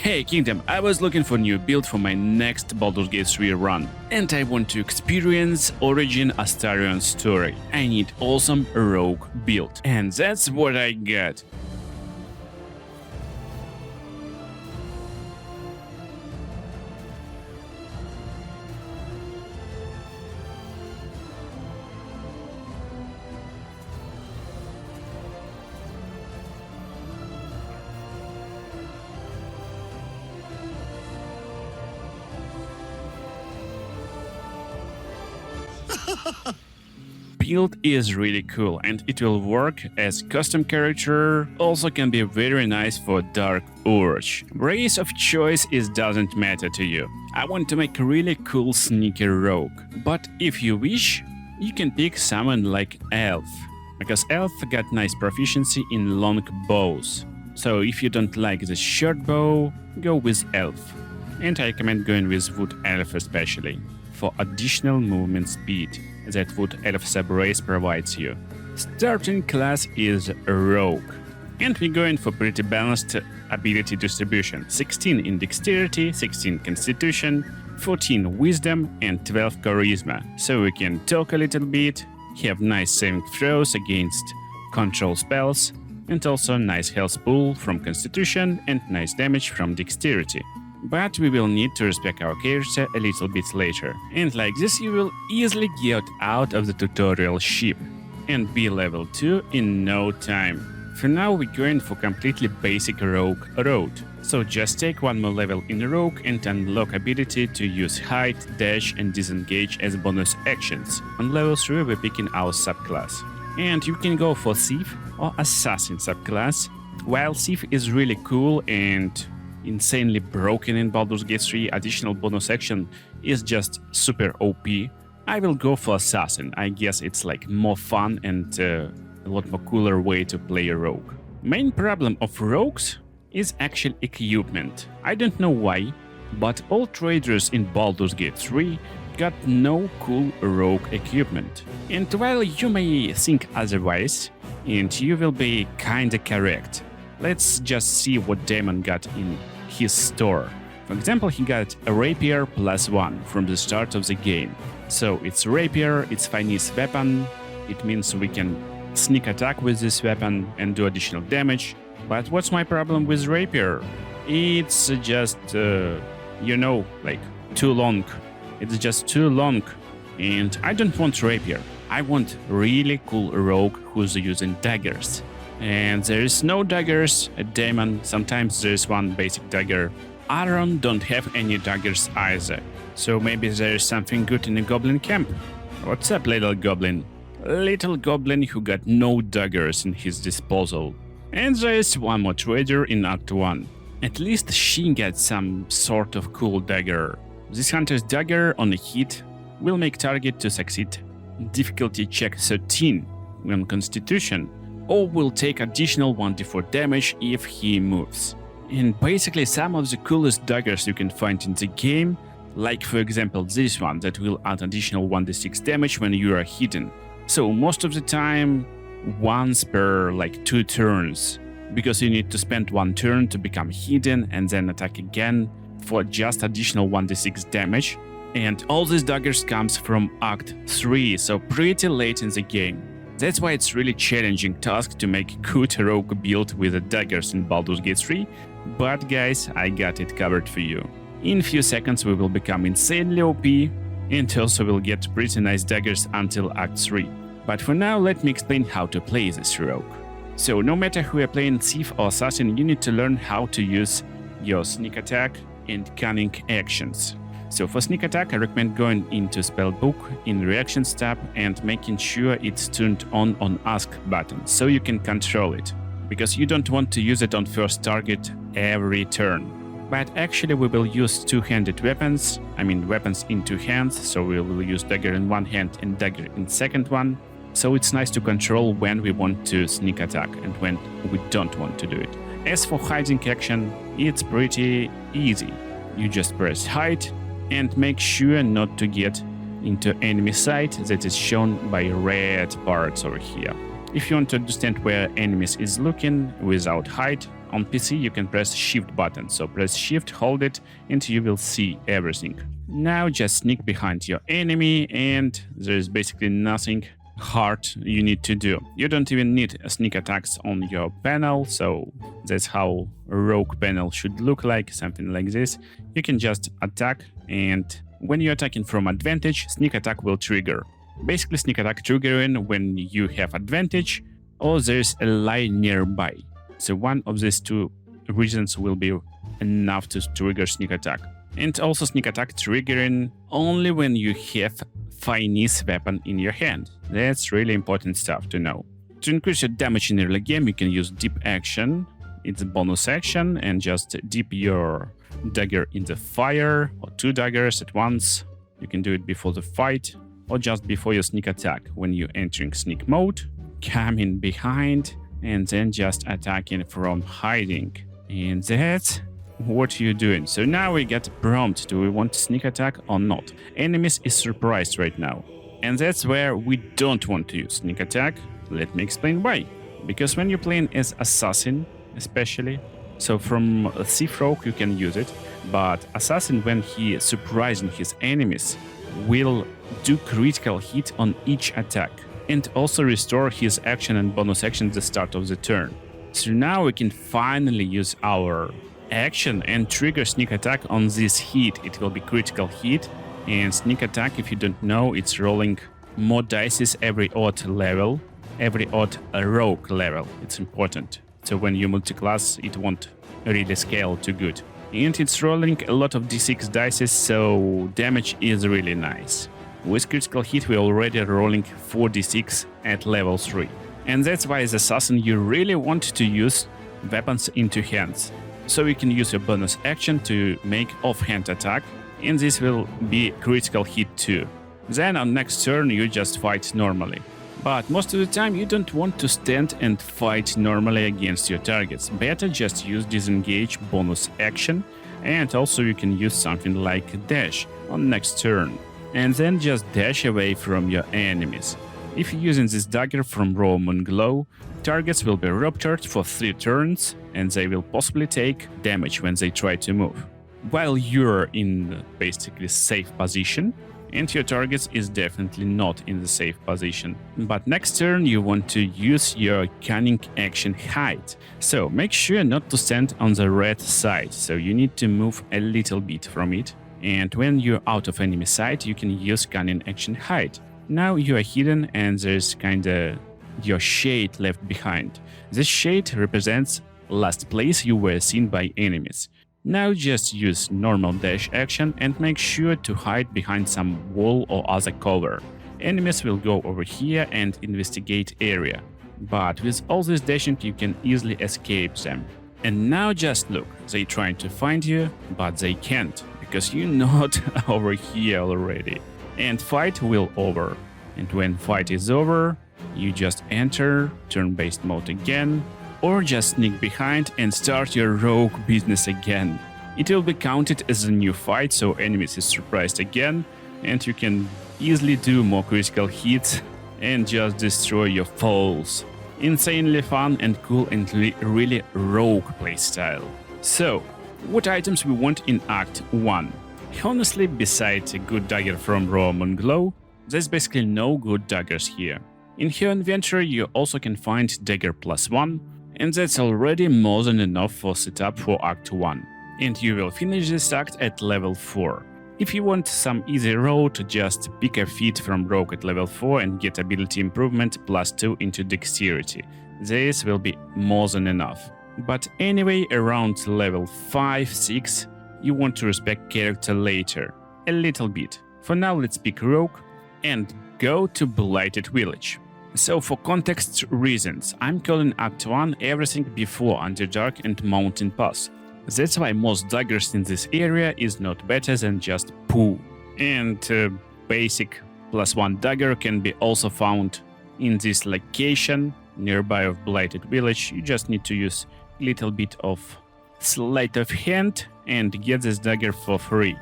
Hey Kingdom, I was looking for a new build for my next Baldurs Gate 3 run, and I want to experience Origin Astarion story. I need awesome rogue build, and that's what I got. Build is really cool and it will work as custom character, also can be very nice for Dark Urge. Race of choice doesn't matter to you. I want to make a really cool sneaky rogue, but if you wish, you can pick someone like Elf, because Elf got nice proficiency in long bows. So if you don't like the short bow, go with Elf. And I recommend going with Wood Elf especially, for additional movement speed that Wood Elf sub-race provides you. Starting class is Rogue, and we're going for pretty balanced ability distribution. 16 in Dexterity, 16 Constitution, 14 Wisdom, and 12 Charisma. So we can talk a little bit, have nice saving throws against control spells, and also nice health pool from Constitution and nice damage from Dexterity. But we will need to respec our character a little bit later. And like this you will easily get out of the tutorial ship and be level 2 in no time. For now we're going for completely basic rogue road. So just take one more level in rogue and unlock ability to use hide, dash and disengage as bonus actions. On level 3 we're picking our subclass. And you can go for Thief or Assassin subclass. While Thief is really cool and insanely broken in Baldur's Gate 3, additional bonus action is just super OP. I will go for Assassin. I guess it's like more fun and a lot more cooler way to play a rogue. Main problem of rogues is actual equipment. I don't know why, but all traders in Baldur's Gate 3 got no cool rogue equipment. And while you may think otherwise, and you will be kinda correct, let's just see what Damon got in his store. For example, he got a rapier +1 from the start of the game. So it's rapier, it's finesse weapon, it means we can sneak attack with this weapon and do additional damage. But what's my problem with rapier? It's just, like too long. It's just too long. And I don't want rapier. I want really cool rogue who's using daggers. And there is no daggers at Daemon, sometimes there is one basic dagger. Aaron don't have any daggers either, so maybe there is something good in the goblin camp. What's up, little goblin? Little goblin who got no daggers in his disposal. And there is one more trader in Act 1. At least she got some sort of cool dagger. This hunter's dagger on a hit will make target to succeed difficulty check 13 on Constitution, or will take additional 1d4 damage if he moves. And basically some of the coolest daggers you can find in the game, like for example this one that will add additional 1d6 damage when you are hidden. So most of the time once per like 2 turns, because you need to spend 1 turn to become hidden and then attack again for just additional 1d6 damage. And all these daggers comes from Act 3, so pretty late in the game. That's why it's really challenging task to make good rogue build with the daggers in Baldur's Gate 3, but guys, I got it covered for you. In few seconds we will become insanely OP, and also will get pretty nice daggers until Act 3. But for now, let me explain how to play this rogue. So no matter who you're playing, Thief or Assassin, you need to learn how to use your sneak attack and cunning actions. So for sneak attack, I recommend going into spellbook in reactions tab and making sure it's turned on ask button so you can control it, because you don't want to use it on first target every turn. But actually we will use two-handed weapons, weapons in 2 hands, so we will use dagger in 1 hand and dagger in second one. So it's nice to control when we want to sneak attack and when we don't want to do it. As for hiding action, it's pretty easy. You just press hide and make sure not to get into enemy side that is shown by red parts over here. If you want to understand where enemies is looking without hide, on PC you can press shift button. So press shift, hold it, and you will see everything. Now just sneak behind your enemy, and there is basically nothing hard you need to do. You don't even need sneak attacks on your panel, so that's how a rogue panel should look like, something like this. You can just attack, and when you're attacking from advantage, sneak attack will trigger. Basically, sneak attack triggering when you have advantage or there's a line nearby. So one of these two reasons will be enough to trigger sneak attack. And also sneak attack triggering only when you have finesse weapon in your hand. That's really important stuff to know. To increase your damage in early game, you can use dip action. It's a bonus action, and just dip your dagger in the fire, or 2 daggers at once. You can do it before the fight, or just before your sneak attack when you're entering sneak mode. Come in behind, and then just attacking from hiding. And that's what you're doing. So now we get a prompt. Do we want to sneak attack or not? Enemies is surprised right now. And that's where we don't want to use sneak attack. Let me explain why. Because when you're playing as assassin, especially, so from a thief rogue you can use it, but assassin, when he is surprising his enemies, will do critical hit on each attack and also restore his action and bonus action at the start of the turn. So now we can finally use our action and trigger sneak attack on this hit. It will be critical hit, and sneak attack, if you don't know, it's rolling more dice every odd level, every odd rogue level. It's important. So when you multi-class, it won't really scale too good. And it's rolling a lot of d6 dice, so damage is really nice. With critical hit, we're already rolling 4d6 at level 3. And that's why as assassin you really want to use weapons into hands. So you can use your bonus action to make offhand attack, and this will be critical hit too. Then on next turn you just fight normally. But most of the time you don't want to stand and fight normally against your targets. Better just use disengage bonus action, and also you can use something like dash on next turn. And then just dash away from your enemies. If you're using this dagger from Raw Moon Glow, targets will be ruptured for 3 turns, and they will possibly take damage when they try to move. While you're in basically safe position, and your target is definitely not in the safe position. But next turn you want to use your cunning action hide. So make sure not to stand on the red side, so you need to move a little bit from it. And when you're out of enemy sight, you can use cunning action hide. Now you are hidden and there's kinda your shade left behind. This shade represents last place you were seen by enemies. Now just use normal dash action and make sure to hide behind some wall or other cover. Enemies will go over here and investigate area. But with all this dashing you can easily escape them. And now just look, they trying to find you, but they can't, because you're not over here already. And fight will over. And when fight is over, you just enter turn-based mode again, or just sneak behind and start your rogue business again. It will be counted as a new fight, so enemies is surprised again, and you can easily do more critical hits and just destroy your foes. Insanely fun and cool and really rogue playstyle. So, what items we want in Act 1? Honestly, besides a good dagger from Raw Moon Glow, there's basically no good daggers here. In your inventory you also can find dagger +1, and that's already more than enough for setup for Act 1. And you will finish this act at level 4. If you want some easy road, just pick a feat from Rogue at level 4 and get ability improvement +2 into dexterity. This will be more than enough. But anyway, around level 5-6, you want to respect character later. A little bit. For now let's pick Rogue and go to Blighted Village. So for context reasons, I'm calling Act 1 everything before Underdark and Mountain Pass. That's why most daggers in this area is not better than just poo. And basic +1 dagger can be also found in this location nearby of Blighted Village. You just need to use a little bit of sleight of hand and get this dagger for free.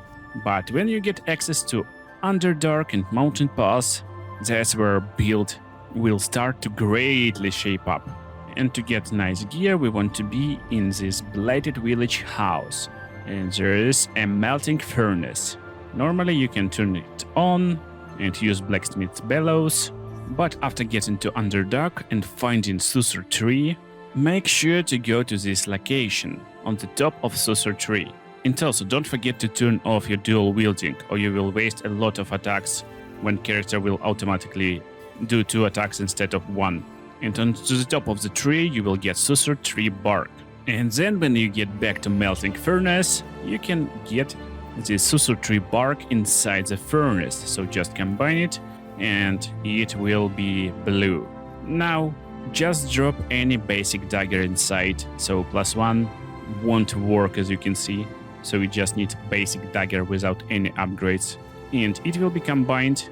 But when you get access to Underdark and Mountain Pass, that's where build will start to greatly shape up. And to get nice gear, we want to be in this blighted village house. And there is a melting furnace. Normally you can turn it on and use blacksmith's bellows, but after getting to Underdark and finding Susur Tree, make sure to go to this location on the top of Susur Tree. And also don't forget to turn off your dual wielding, or you will waste a lot of attacks when character will automatically do 2 attacks instead of 1. And on to the top of the tree you will get Susur Tree bark. And then when you get back to Melting Furnace, you can get the Susur Tree bark inside the furnace. So just combine it and it will be blue. Now just drop any basic dagger inside. So +1 won't work, as you can see. So we just need basic dagger without any upgrades. And it will be combined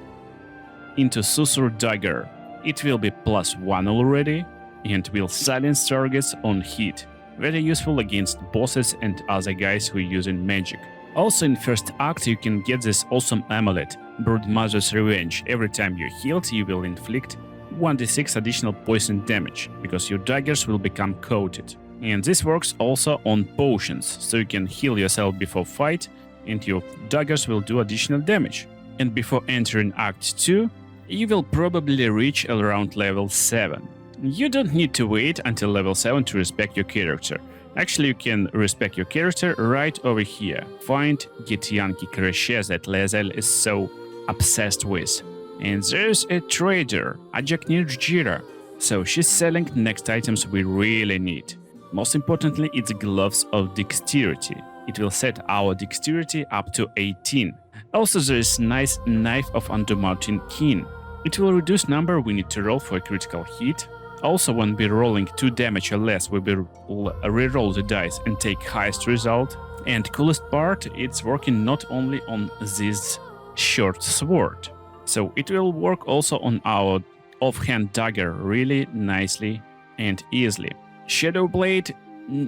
into Susur Dagger. It will be +1 already and will silence targets on hit. Very useful against bosses and other guys who are using magic. Also in first act you can get this awesome amulet, Broodmother's Revenge. Every time you healed you will inflict 1d6 additional poison damage, because your daggers will become coated. And this works also on potions, so you can heal yourself before fight and your daggers will do additional damage. And before entering Act 2, you will probably reach around level 7. You don't need to wait until level 7 to respec your character. Actually, you can respec your character right over here. Find Githyanki Crochet that Lae'zel is so obsessed with. And there's a trader, Ajaknir Jira. So she's selling next items we really need. Most importantly, it's gloves of dexterity. It will set our dexterity up to 18. Also, there is nice knife of Undermountain Kin. It will reduce number we need to roll for a critical hit. Also, when we're rolling 2 damage or less, we will reroll the dice and take highest result. And coolest part, it's working not only on this short sword. So it will work also on our offhand dagger really nicely and easily. Shadow Blade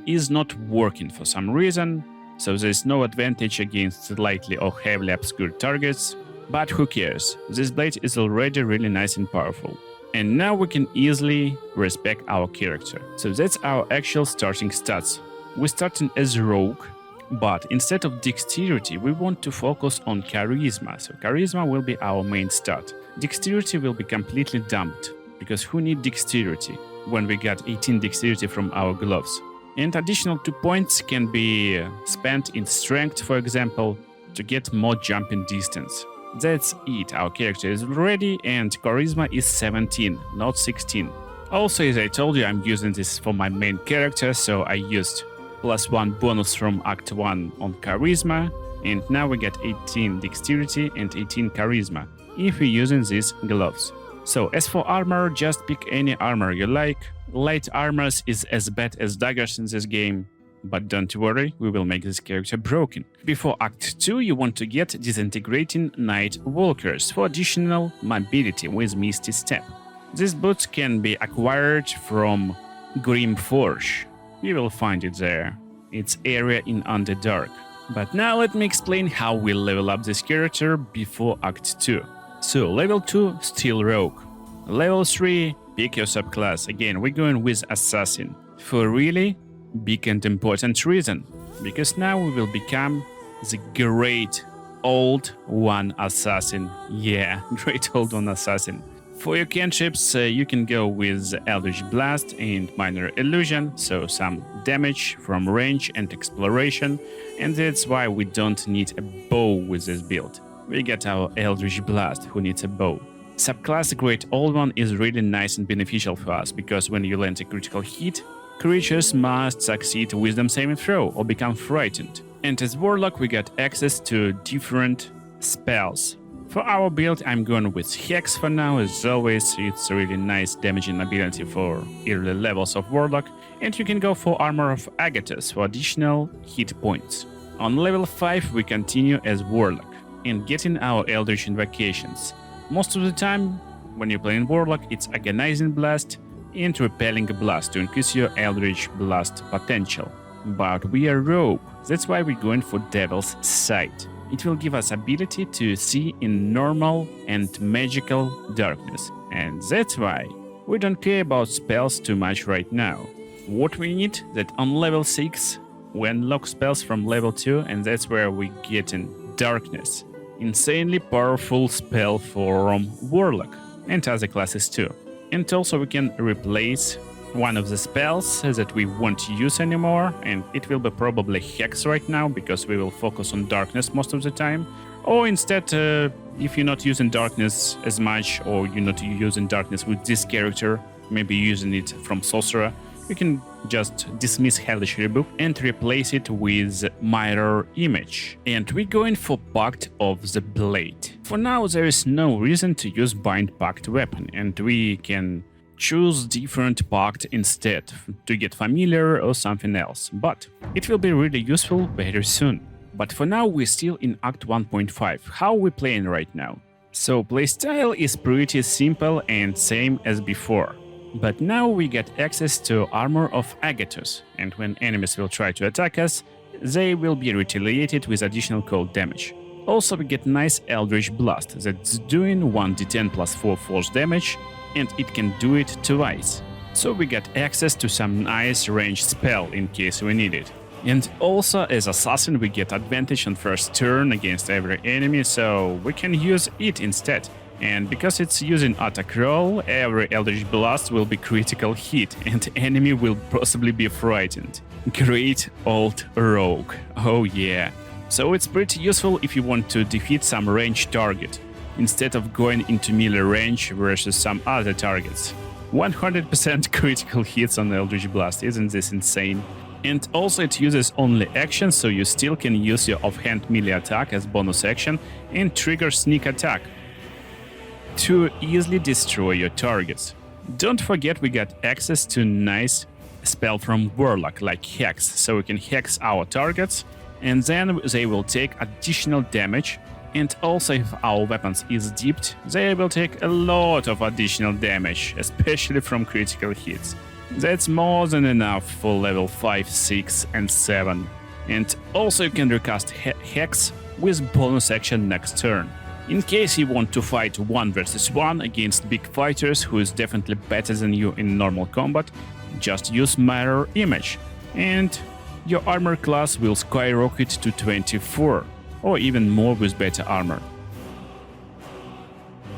is not working for some reason, so there is no advantage against slightly or heavily obscured targets, but who cares, this blade is already really nice and powerful. And now we can easily respec our character. So that's our actual starting stats. We're starting as rogue, but instead of dexterity we want to focus on charisma, so charisma will be our main stat. Dexterity will be completely dumped, because who need dexterity when we got 18 dexterity from our gloves? And additional 2 points can be spent in strength, for example, to get more jumping distance. That's it, our character is ready and charisma is 17, not 16. Also, as I told you, I'm using this for my main character, so I used +1 bonus from Act 1 on charisma, and now we get 18 dexterity and 18 charisma if we're using these gloves. So as for armor, just pick any armor you like. Light armors is as bad as daggers in this game, but don't worry, we will make this character broken. Before Act 2 you want to get Disintegrating Night Walkers for additional mobility with Misty Step. These boots can be acquired from Grim Forge. You will find it there. It's area in Underdark. But now let me explain how we level up this character before Act 2. So level 2, Steel Rogue. Level 3, pick your subclass. Again, we're going with Assassin. For really big and important reason. Because now we will become the great old one assassin. Yeah, great old one assassin. For your cantrips, you can go with Eldritch Blast and Minor Illusion, so some damage from range and exploration, and that's why we don't need a bow with this build. We get our Eldritch Blast, who needs a bow. Subclass Great Old One is really nice and beneficial for us, because when you land a critical hit, creatures must succeed Wisdom saving throw or become frightened. And as Warlock we got access to different spells. For our build I'm going with Hex for now, as always. It's a really nice damaging ability for early levels of Warlock, and you can go for Armor of Agathos for additional hit points. On level 5 we continue as Warlock and getting our Eldritch Invocations. Most of the time when you're playing Warlock it's Agonizing Blast and Repelling Blast to increase your Eldritch Blast potential. But we are rogue, that's why we're going for Devil's Sight. It will give us ability to see in normal and magical darkness, and that's why We don't care about spells too much right now. What we need that on level 6 we unlock spells from level 2, and that's where we get in Darkness. Insanely powerful spell from Warlock and other classes too. And also we can replace one of the spells that we won't use anymore, and it will be probably Hex right now because we will focus on Darkness most of the time. Or instead, if you're not using Darkness as much, or you're not using Darkness with this character, maybe using it from Sorcerer, you can just dismiss Hellish Rebuke and replace it with Mirror Image. And we're going for Pact of the Blade. For now, there is no reason to use Bind Pact weapon, and we can choose different Pact instead to get familiar or something else. But it will be really useful very soon. But for now, we're still in Act 1.5. How are we playing right now? So playstyle is pretty simple and same as before. But now we get access to Armor of Agathos, and when enemies will try to attack us, they will be retaliated with additional cold damage. Also we get nice Eldritch Blast that's doing 1d10 plus 4 force damage, and it can do it twice. So we get access to some nice ranged spell in case we need it. And also as Assassin we get advantage on first turn against every enemy, so we can use it instead. And because it's using attack roll, every Eldritch Blast will be critical hit and enemy will possibly be frightened. Great old rogue, oh yeah. So it's pretty useful if you want to defeat some ranged target, instead of going into melee range versus some other targets. 100% critical hits on Eldritch Blast, isn't this insane? And also it uses only action, so you still can use your offhand melee attack as bonus action and trigger sneak attack to easily destroy your targets. Don't forget we got access to nice spell from Warlock like Hex, so we can hex our targets and then they will take additional damage, and also if our weapons is dipped, they will take a lot of additional damage, especially from critical hits. That's more than enough for level 5, 6 and 7. And also you can recast Hex with bonus action next turn. In case you want to fight 1 versus 1 against big fighters who is definitely better than you in normal combat, just use Mirror Image, and your armor class will skyrocket to 24, or even more with better armor.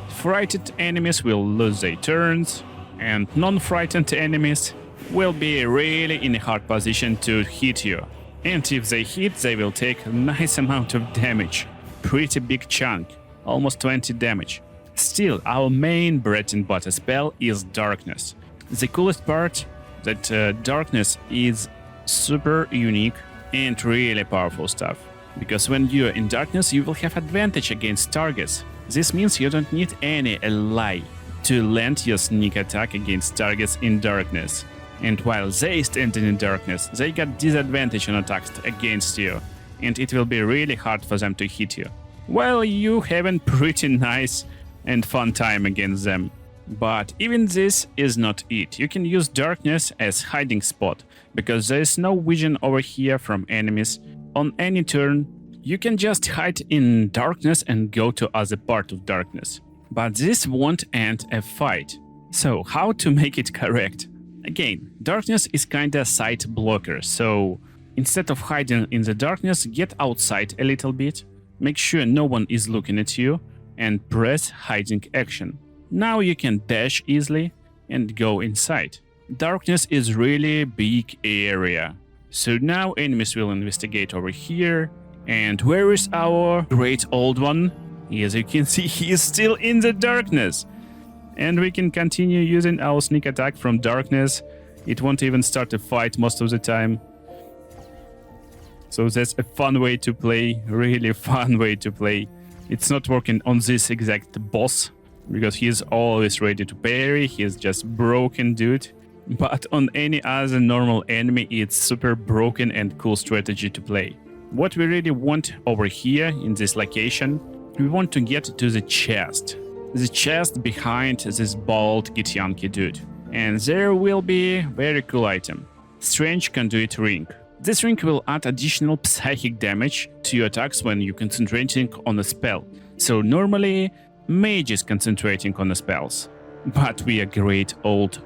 Frightened enemies will lose their turns, and non-frightened enemies will be really in a hard position to hit you. And if they hit, they will take a nice amount of damage, pretty big chunk. Almost 20 damage. Still, our main bread and butter spell is Darkness. The coolest part that Darkness is super unique and really powerful stuff. Because when you're in Darkness, you will have advantage against targets. This means you don't need any ally to land your sneak attack against targets in Darkness. And while they stand in Darkness, they got disadvantage on attacks against you, and it will be really hard for them to hit you. Well, you having pretty nice and fun time against them. But even this is not it. You can use Darkness as hiding spot, because there is no vision over here from enemies. On any turn, you can just hide in Darkness and go to other part of Darkness. But this won't end a fight. So how to make it correct? Again, Darkness is kinda sight blocker, so instead of hiding in the Darkness, get outside a little bit. Make sure no one is looking at you, and press hiding action. Now you can dash easily and go inside. Darkness is really big area. So now enemies will investigate over here. And where is our great old one? As you can see, he is still in the Darkness. And we can continue using our sneak attack from Darkness. It won't even start a fight most of the time. So that's a fun way to play, really fun way to play. It's not working on this exact boss, because he's always ready to parry, he's just broken dude. But on any other normal enemy, it's super broken and cool strategy to play. What we really want over here in this location, we want to get to the chest. The chest behind this bald Githyanki dude. And there will be very cool item. Strange Conduit Ring. This ring will add additional psychic damage to your attacks when you're concentrating on a spell. So normally, mage is concentrating on the spells. but we are great old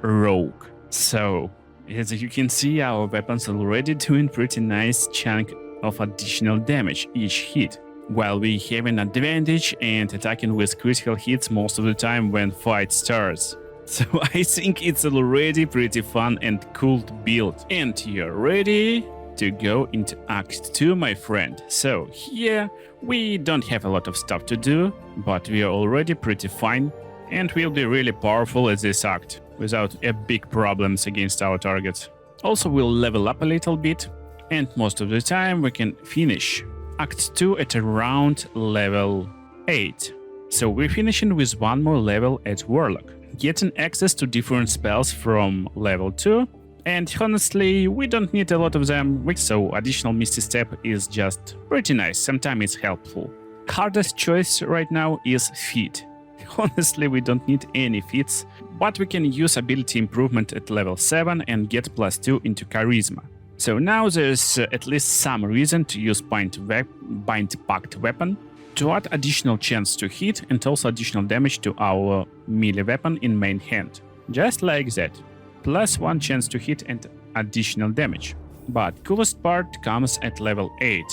rogue. So, as you can see, our weapons are already doing pretty nice chunk of additional damage each hit, while we have an advantage and attacking with critical hits most of the time when fight starts. So I think it's already pretty fun and cool to build. And you're ready to go into Act 2, my friend. So here we don't have a lot of stuff to do, but we are already pretty fine and we'll be really powerful at this act without big problems against our targets. Also, we'll level up a little bit, and most of the time we can finish Act 2 at around level 8. So we're finishing with one more level at Warlock, getting access to different spells from level 2, and honestly, we don't need a lot of them, so additional Misty Step is just pretty nice, sometimes it's helpful. Hardest choice right now is Feat. Honestly, we don't need any feats, but we can use ability improvement at level 7 and get +2 into charisma. So now there's at least some reason to use Bind Pact weapon to add additional chance to hit and also additional damage to our melee weapon in main hand. Just like that. +1 chance to hit and additional damage. But coolest part comes at level 8.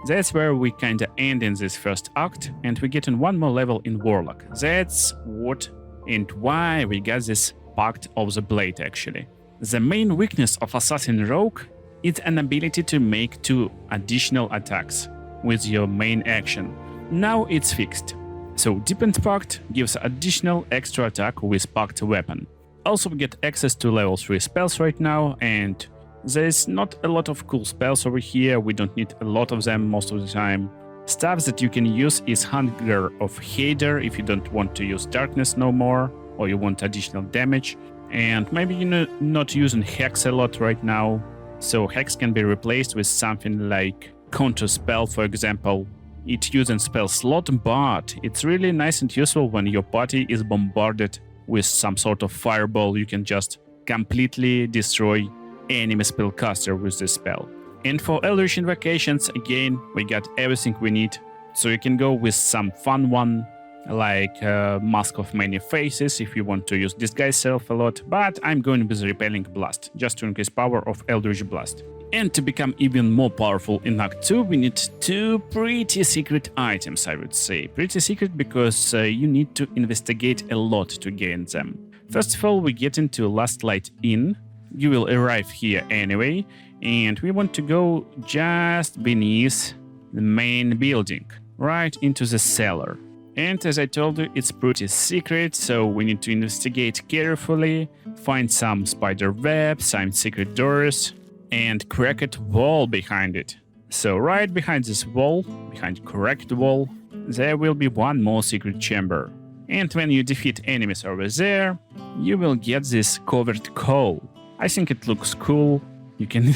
That's where we kinda end in this first act, and we get in one more level in Warlock. That's what and why we got this Pact of the Blade actually. The main weakness of Assassin Rogue is an ability to make 2 additional attacks with your main action. Now it's fixed. So Deepened Pact gives additional extra attack with Pact weapon. Also we get access to level 3 spells right now, and there's not a lot of cool spells over here, we don't need a lot of them most of the time. Stuff that you can use is Hunger of Hader if you don't want to use Darkness no more, or you want additional damage. And maybe you're not using Hex a lot right now, so Hex can be replaced with something like Counter Spell, for example. It uses spell slot, but it's really nice and useful when your party is bombarded with some sort of fireball. You can just completely destroy enemy spellcaster with this spell. And for Eldritch Invocations, again, we got everything we need. So you can go with some fun one, like Mask of Many Faces, if you want to use Disguise Self a lot, but I'm going with Repelling Blast, just to increase power of Eldritch Blast. And to become even more powerful in Act 2, we need 2 pretty secret items, I would say. Pretty secret because you need to investigate a lot to gain them. First of all, we get into Last Light Inn. You will arrive here anyway, and we want to go just beneath the main building, right into the cellar. And as I told you, it's pretty secret, so we need to investigate carefully, find some spider webs, some secret doors, and cracked wall behind it. So right behind this wall, behind cracked wall, there will be one more secret chamber. And when you defeat enemies over there, you will get this covered coal. I think it looks cool. You can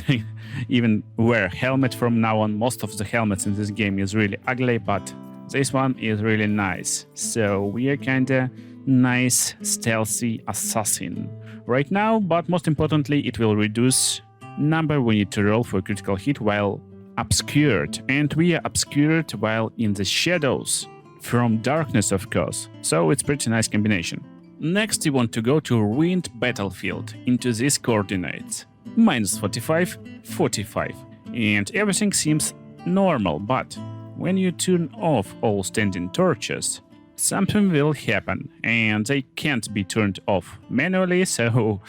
even wear a helmet from now on. Most of the helmets in this game is really ugly, but this one is really nice. So we are kinda nice, stealthy assassin right now, but most importantly, it will reduce number we need to roll for a critical hit while obscured. And we are obscured while in the shadows from darkness, of course. So it's pretty nice combination. Next, you want to go to Ruined Battlefield into these coordinates. -45, 45. And everything seems normal, but when you turn off all standing torches, something will happen, and they can't be turned off manually, so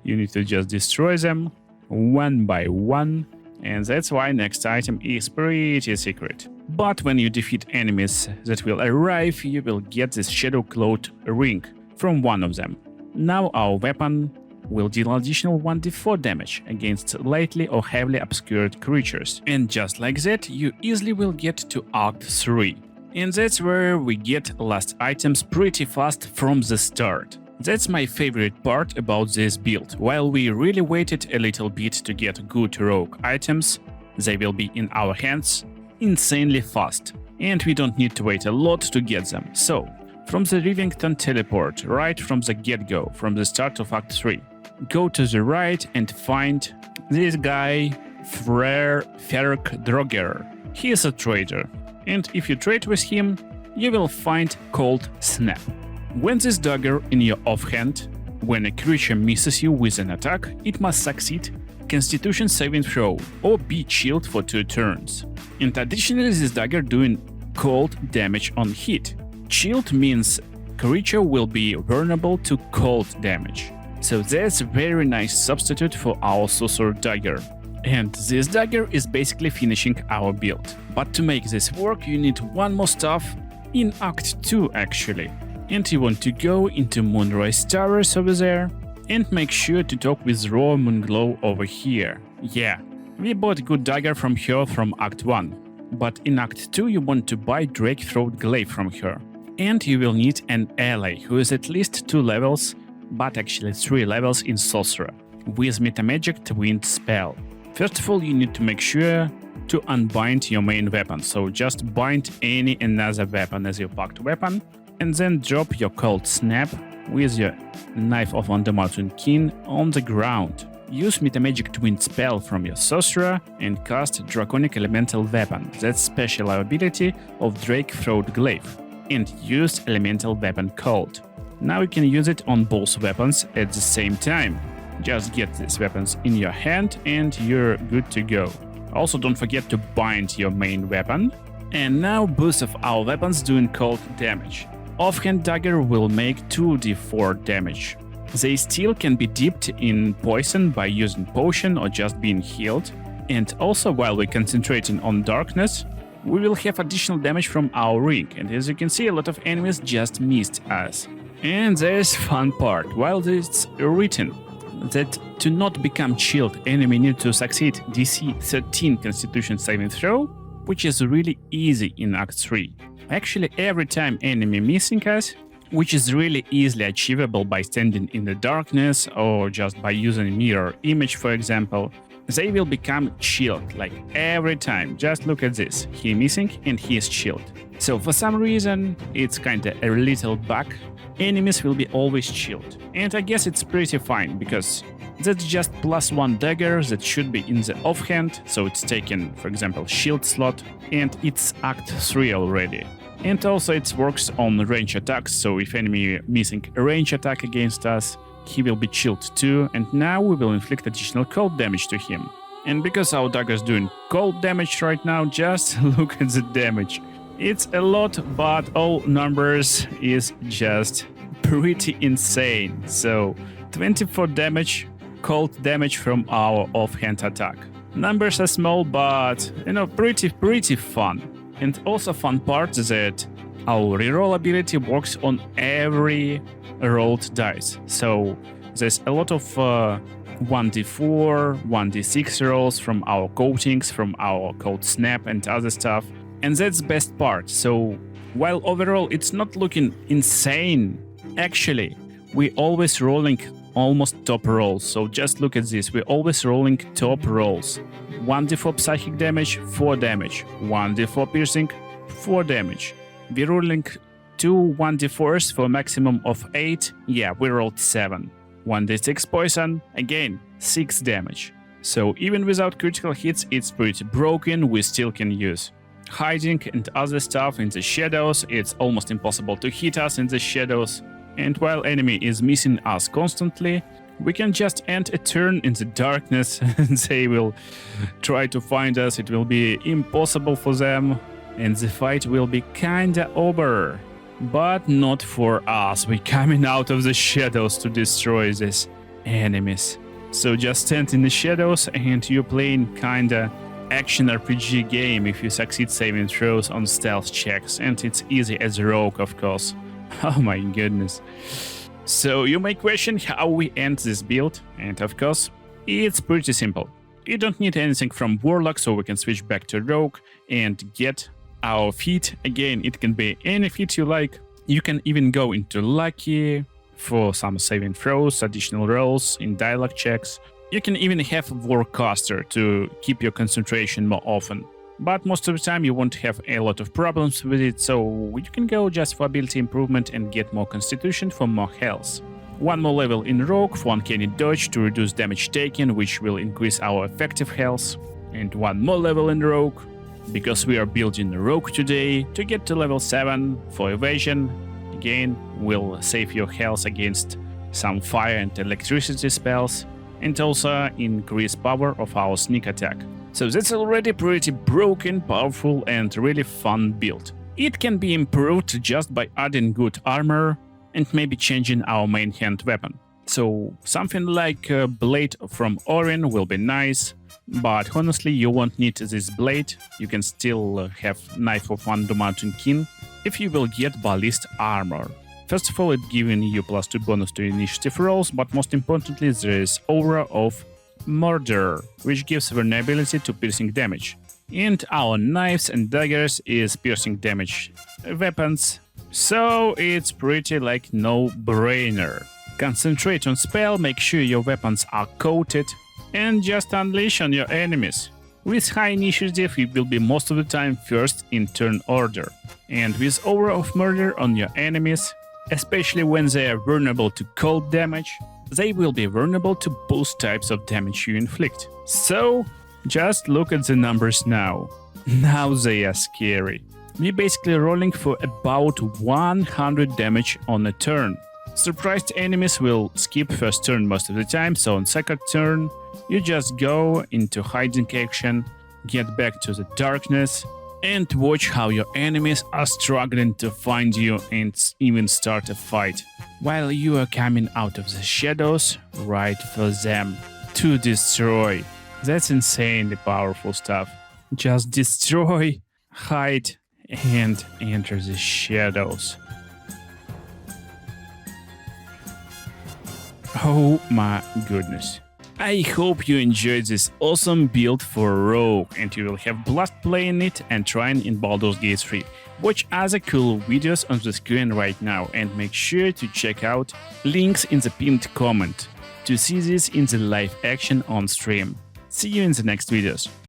you need to just destroy them one by one, and that's why next item is pretty secret. But when you defeat enemies that will arrive, you will get this shadow-cloaked ring from one of them. Now our weapon will deal additional 1d4 damage against lightly or heavily obscured creatures. And just like that, you easily will get to Act 3. And that's where we get last items pretty fast from the start. That's my favorite part about this build. While we really waited a little bit to get good rogue items, they will be in our hands insanely fast. And we don't need to wait a lot to get them. So, from the Rivington teleport, right from the get-go, from the start of Act 3, go to the right and find this guy, Ferk Droger. He is a trader, and if you trade with him, you will find Cold Snap. When this dagger in your offhand, when a creature misses you with an attack, it must succeed Constitution saving throw or be chilled for 2 turns. And additionally, this dagger doing cold damage on hit. Chilled means creature will be vulnerable to cold damage. So that's a very nice substitute for our sorcerer dagger. And this dagger is basically finishing our build. But to make this work, you need one more stuff in Act 2 actually. And you want to go into Moonrise Towers over there and make sure to talk with Raw Moonglow over here. Yeah, we bought a good dagger from her from Act 1. But in Act 2 you want to buy Drake Throat Glaive from her. And you will need an ally who is at least 2 levels, but actually 3 levels in Sorcerer, with Metamagic Twinned spell. First of all, you need to make sure to unbind your main weapon, so just bind any another weapon as your packed weapon, and then drop your Cold Snap with your Knife of Undermountain King on the ground. Use Metamagic Twinned spell from your Sorcerer and cast Draconic Elemental Weapon, that's special ability of Drake Throat Glaive, and use Elemental Weapon Cold. Now you can use it on both weapons at the same time. Just get these weapons in your hand and you're good to go. Also don't forget to bind your main weapon. And now both of our weapons doing cold damage. Offhand dagger will make 2d4 damage. They still can be dipped in poison by using potion or just being healed. And also while we're concentrating on darkness, we will have additional damage from our ring. And as you can see, a lot of enemies just missed us. And there's fun part. While it's written that to not become chilled, enemy need to succeed DC 13 Constitution saving throw, which is really easy in Act 3. Actually, every time enemy missing us, which is really easily achievable by standing in the darkness or just by using mirror image, for example, they will become chilled, like every time. Just look at this, he missing and he is chilled. So for some reason, it's kinda a little bug, enemies will be always chilled. And I guess it's pretty fine, because that's just +1 dagger that should be in the offhand, so it's taken, for example, shield slot, and it's Act 3 already. And also it works on range attacks, so if enemy missing a range attack against us, he will be chilled too, and now we will inflict additional cold damage to him. And because our dagger is doing cold damage right now, just look at the damage. It's a lot, but all numbers is just pretty insane. So 24 damage, cold damage from our offhand attack. Numbers are small, but pretty fun. And also fun part is that our reroll ability works on every rolled dice. So there's a lot of 1d4, 1d6 rolls from our coatings, from our Cold Snap and other stuff. And that's the best part. So while overall it's not looking insane, actually we always rolling almost top rolls. So just look at this, we're always rolling top rolls. 1d4 psychic damage, 4 damage. 1d4 piercing, 4 damage. We're rolling 2 1d4s for a maximum of 8. Yeah, we rolled 7. 1d6 poison, again 6 damage. So even without critical hits, it's pretty broken, we still can use hiding and other stuff in the shadows. It's almost impossible to hit us in the shadows. And while enemy is missing us constantly, we can just end a turn in the darkness and they will try to find us. It will be impossible for them and the fight will be kinda over. But not for us, we're coming out of the shadows to destroy these enemies. So just stand in the shadows and you're playing kinda action RPG game if you succeed saving throws on stealth checks, and it's easy as a rogue, of course. Oh my goodness. So you may question how we end this build, and of course, it's pretty simple. You don't need anything from Warlock, so we can switch back to Rogue and get our feat. Again, it can be any feat you like. You can even go into Lucky for some saving throws, additional rolls in dialogue checks. You can even have Warcaster to keep your concentration more often. But most of the time you won't have a lot of problems with it, so you can go just for ability improvement and get more constitution for more health. One more level in Rogue for uncanny dodge to reduce damage taken, which will increase our effective health. And one more level in Rogue, because we are building Rogue today, to get to level 7 for evasion, again will save your health against some fire and electricity spells, and also increase power of our sneak attack. So that's already pretty broken, powerful and really fun build. It can be improved just by adding good armor and maybe changing our main hand weapon. So something like a blade from Orin will be nice, but honestly you won't need this blade. You can still have Knife of Wonder Mountain King if you will get ballist armor. First of all, it's giving you +2 bonus to initiative rolls, but most importantly there is Aura of Murder, which gives vulnerability to piercing damage. And our knives and daggers is piercing damage weapons, so it's pretty like no-brainer. Concentrate on spell, make sure your weapons are coated, and just unleash on your enemies. With high initiative you will be most of the time first in turn order, and with Aura of Murder on your enemies, especially when they are vulnerable to cold damage, they will be vulnerable to both types of damage you inflict. So, just look at the numbers now. Now they are scary. We're basically rolling for about 100 damage on a turn. Surprised enemies will skip first turn most of the time, so on second turn, you just go into hiding action, get back to the darkness, and watch how your enemies are struggling to find you and even start a fight, while you are coming out of the shadows right for them to destroy. That's insanely powerful stuff. Just destroy, hide, and enter the shadows. Oh my goodness. I hope you enjoyed this awesome build for Rogue and you will have blast playing it and trying in Baldurs Gate 3. Watch other cool videos on the screen right now and make sure to check out links in the pinned comment to see this in the live action on stream. See you in the next videos.